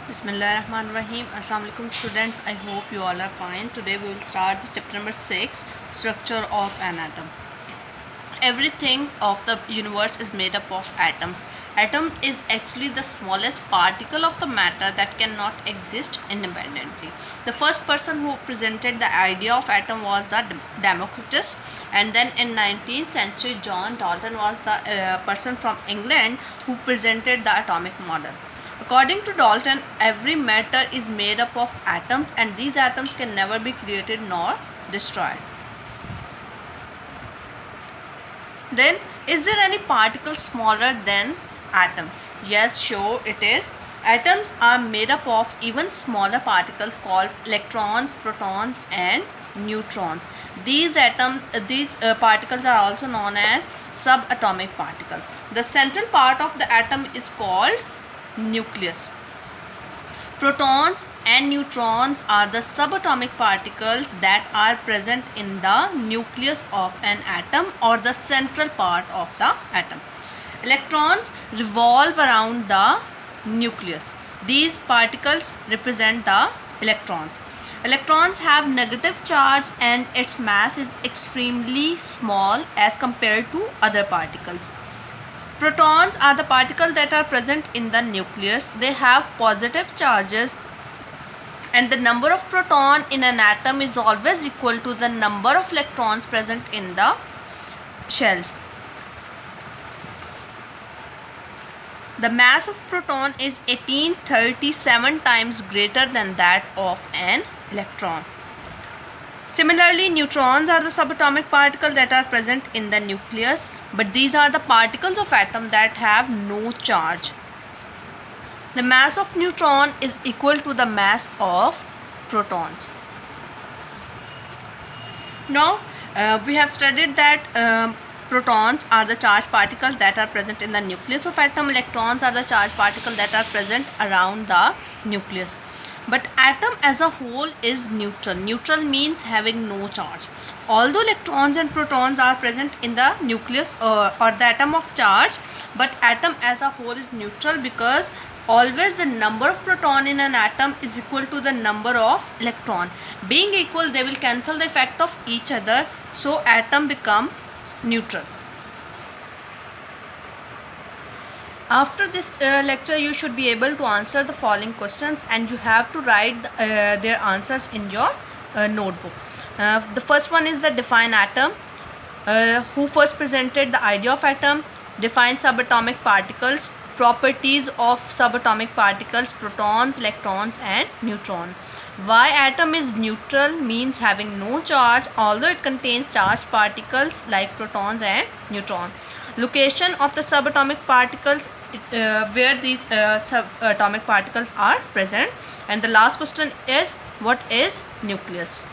Bismillahirrahmanirrahim. Assalamu alaikum students. I hope you all are fine. Today we will start the chapter number 6, structure of an atom. Everything of the universe is made up of atoms. Atom is actually the smallest particle of the matter that cannot exist independently. The first person who presented the idea of atom was the Democritus, and then in 19th century John Dalton was the person from England who presented the atomic model. According to Dalton, every matter is made up of atoms, and these atoms can never be created nor destroyed. Then, is there any particle smaller than atom? Yes, sure it is. Atoms are made up of even smaller particles called electrons, protons and neutrons. These particles are also known as subatomic particles. The central part of the atom is called nucleus. Protons and neutrons are the subatomic particles that are present in the nucleus of an atom or the central part of the atom. Electrons revolve around the nucleus. These particles represent the electrons. Electrons have negative charge and its mass is extremely small as compared to other particles. Protons are the particles that are present in the nucleus. They have positive charges, and the number of protons in an atom is always equal to the number of electrons present in the shells. The mass of proton is 1837 times greater than that of an electron. Similarly, neutrons are the subatomic particles that are present in the nucleus, but these are the particles of atom that have no charge. The mass of neutron is equal to the mass of protons. Now, we have studied that protons are the charged particles that are present in the nucleus of atom. Electrons are the charged particles that are present around the nucleus. But atom as a whole is neutral. Neutral means having no charge. Although electrons and protons are present in the nucleus or the atom of charge, but atom as a whole is neutral because always the number of proton in an atom is equal to the number of electron. Being equal, they will cancel the effect of each other, so atom becomes neutral. After this lecture, you should be able to answer the following questions, and you have to write their answers in your notebook. The first one is the define atom. Who first presented the idea of atom? Define subatomic particles. Properties of subatomic particles: protons, electrons and neutron. Why atom is neutral means having no charge, although it contains charged particles like protons and neutron. Location of the subatomic particles, where these subatomic particles are present. And the last question is, what is nucleus?